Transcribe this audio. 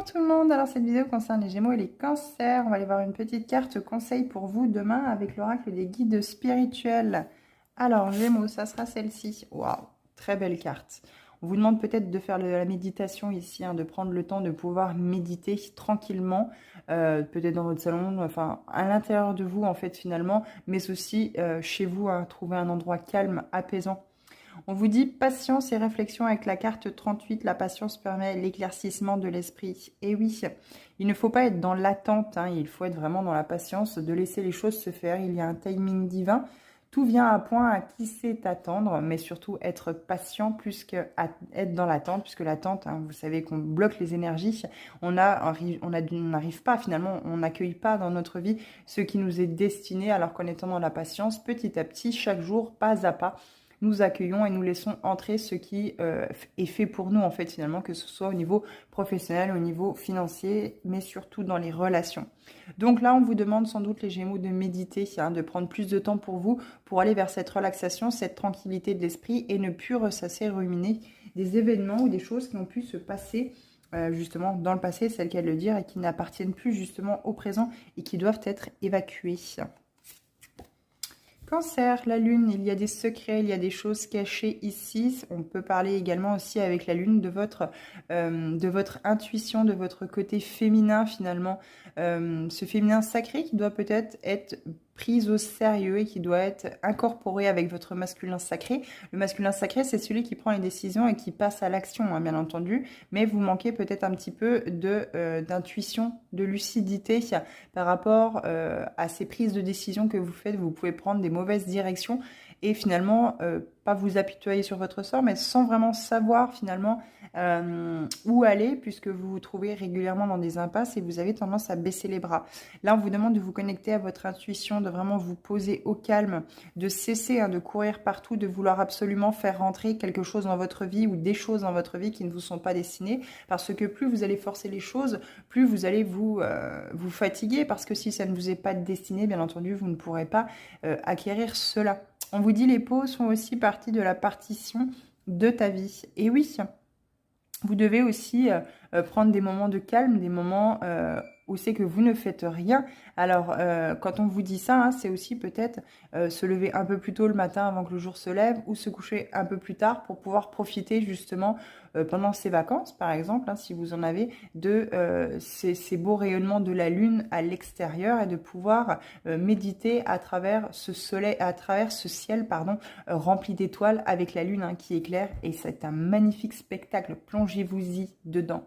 Bonjour tout le monde, alors cette vidéo concerne les Gémeaux et les Cancers. On va aller voir une petite carte conseil pour vous demain avec l'oracle des guides spirituels. Alors Gémeaux, ça sera celle-ci. Waouh, très belle carte. On vous demande peut-être de faire la méditation ici, de prendre le temps de pouvoir méditer tranquillement, peut-être dans votre salon, enfin à l'intérieur de vous en fait finalement, mais aussi chez vous, trouver un endroit calme, apaisant. On vous dit patience et réflexion avec la carte 38. La patience permet l'éclaircissement de l'esprit. Et oui, il ne faut pas être dans l'attente, il faut être vraiment dans la patience, de laisser les choses se faire. Il y a un timing divin. Tout vient à point à qui sait attendre, mais surtout être patient plus qu'être dans l'attente, puisque l'attente, vous savez qu'on bloque les énergies. On n'arrive pas finalement, on n'accueille pas dans notre vie ce qui nous est destiné, alors qu'en étant dans la patience, petit à petit, chaque jour, pas à pas, nous accueillons et nous laissons entrer ce qui est fait pour nous, en fait, finalement, que ce soit au niveau professionnel, au niveau financier, mais surtout dans les relations. Donc là, on vous demande sans doute, les Gémeaux, de méditer, de prendre plus de temps pour vous, pour aller vers cette relaxation, cette tranquillité de l'esprit et ne plus ressasser, ruminer des événements ou des choses qui ont pu se passer justement dans le passé, c'est le cas de le dire, et qui n'appartiennent plus justement au présent et qui doivent être évacuées. Cancer, la lune, il y a des secrets, il y a des choses cachées ici. On peut parler également aussi avec la lune de votre intuition, de votre côté féminin finalement. Ce féminin sacré qui doit peut-être être pris au sérieux et qui doit être incorporé avec votre masculin sacré. Le masculin sacré, c'est celui qui prend les décisions et qui passe à l'action, bien entendu. Mais vous manquez peut-être un petit peu d'intuition, de lucidité par rapport à ces prises de décision que vous faites. Vous pouvez prendre des mauvaises directions et finalement pas vous apitoyer sur votre sort, mais sans vraiment savoir finalement où aller, puisque vous vous trouvez régulièrement dans des impasses et vous avez tendance à baisser les bras. Là, on vous demande de vous connecter à votre intuition, de vraiment vous poser au calme, de cesser de courir partout, de vouloir absolument faire rentrer quelque chose dans votre vie ou des choses dans votre vie qui ne vous sont pas destinées, parce que plus vous allez forcer les choses, plus vous allez vous fatiguer, parce que si ça ne vous est pas destiné, bien entendu, vous ne pourrez pas acquérir cela. On vous dit les peaux sont aussi partie de la partition de ta vie. Et oui, vous devez aussi prendre des moments de calme, des moments où c'est que vous ne faites rien. Alors, quand on vous dit ça, c'est aussi peut-être se lever un peu plus tôt le matin avant que le jour se lève ou se coucher un peu plus tard pour pouvoir profiter justement pendant ces vacances, par exemple, si vous en avez, de ces beaux rayonnements de la lune à l'extérieur et de pouvoir méditer à travers ce soleil, à travers ce ciel, rempli d'étoiles avec la lune qui éclaire. Et c'est un magnifique spectacle. Plongez-vous-y dedans.